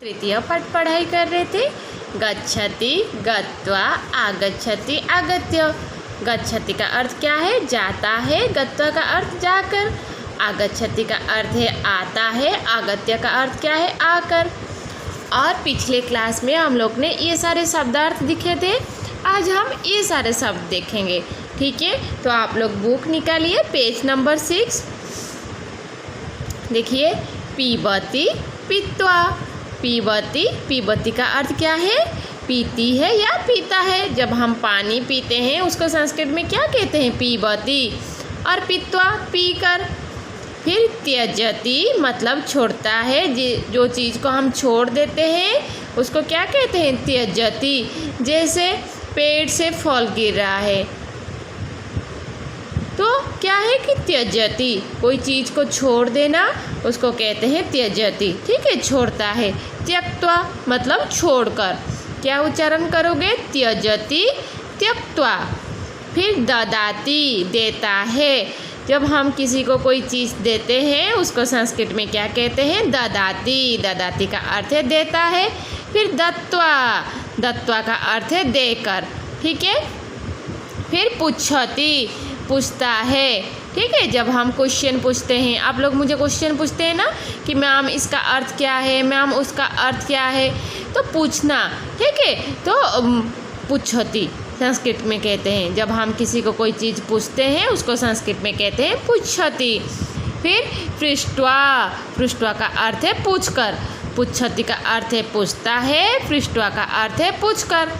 तृतीय पाठ पढ़ाई कर रहे थे। गच्छति गत्वा, आगच्छति आगत्य। गच्छति का अर्थ क्या है? जाता है। गत्वा का अर्थ जाकर। आगच्छति का अर्थ है आता है। आगत्य का अर्थ क्या है? आकर। और पिछले क्लास में हम लोग ने ये सारे शब्दार्थ दिखे थे। आज हम ये सारे शब्द देखेंगे, ठीक है। तो आप लोग बुक निकालिए, पेज नंबर 6 देखिए। पीबती पीत्वा। पीबती, पीबती का अर्थ क्या है? पीती है या पीता है। जब हम पानी पीते हैं उसको संस्कृत में क्या कहते हैं? पीबती। और पीत्वा, पीकर। फिर त्यजति मतलब छोड़ता है। जो चीज़ को हम छोड़ देते हैं उसको क्या कहते हैं? त्यजति। जैसे पेड़ से फल गिर रहा है तो क्या है कि त्यजति, कोई चीज़ को छोड़ देना उसको कहते हैं त्यजति, ठीक है। छोड़ता है। त्यक्त्वा मतलब छोड़कर। क्या उच्चारण करोगे? त्यजति त्यक्त्वा। फिर ददाति, देता है। जब हम किसी को कोई चीज़ देते हैं उसको संस्कृत में क्या कहते हैं? ददाति। ददाति का अर्थ है देता है। फिर दत्वा, दत्वा का अर्थ है देकर, ठीक है। फिर पुच्छति, पूछता है, ठीक है। जब हम क्वेश्चन पूछते हैं, आप लोग मुझे क्वेश्चन पूछते हैं ना कि मैम इसका अर्थ क्या है, मैम उसका अर्थ क्या है, तो पूछना, ठीक है। तो पुच्छति संस्कृत में कहते हैं। जब हम किसी को कोई चीज़ पूछते हैं उसको संस्कृत में कहते हैं पुच्छति। फिर पृष्ट्वा, पृष्ट्वा का अर्थ है पूछकर। पुच्छति का अर्थ है पूछता है। पृष्ट्वा का अर्थ है पूछकर।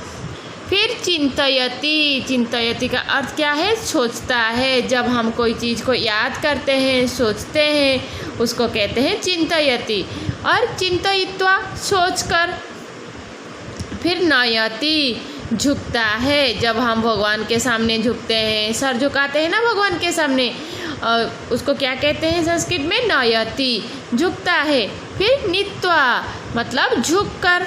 फिर चिंतयति, चिंतयति का अर्थ क्या है? सोचता है। जब हम कोई चीज़ को याद करते हैं, सोचते हैं, उसको कहते हैं चिंतयति। और चिंतयित्वा, सोचकर। फिर नयति, झुकता है। जब हम भगवान के सामने झुकते हैं, सर झुकाते हैं ना भगवान के सामने, उसको क्या कहते हैं संस्कृत में? नयति, झुकता है। फिर नीत्वा मतलब झुककर।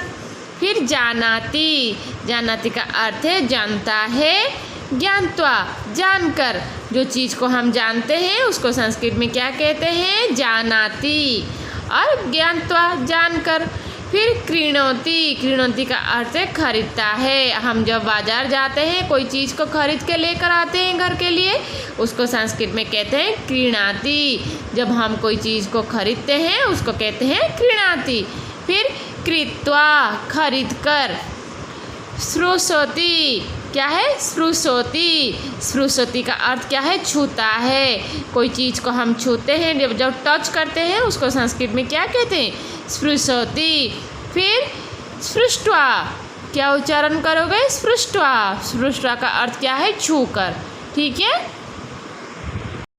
फिर जानाति, जानाति का अर्थ है जानता है। ज्ञानत्वा, जानकर। जो चीज़ को हम जानते हैं उसको संस्कृत में क्या कहते हैं? जानाति। और ज्ञानत्वा, जानकर। फिर क्रीणोति, क्रीणोति का अर्थ है खरीदता है। हम जब बाजार जाते हैं, कोई चीज़ को खरीद के लेकर आते हैं घर के लिए, उसको संस्कृत में कहते हैं क्रीणाति। जब हम कोई चीज़ को खरीदते हैं उसको कहते हैं क्रीणाति। फिर कृत्वा, खरीद कर। स्पृशोति, क्या है? स्पृशोति। स्पृशोति का अर्थ क्या है? छूता है। कोई चीज़ को हम छूते हैं, जब टच करते हैं उसको संस्कृत में क्या कहते हैं? स्पृशोति। फिर स्पृष्ट्वा, क्या उच्चारण करोगे? स्पृष्ट्वा। स्पृष्ट्वा का अर्थ क्या है? छू कर, ठीक है।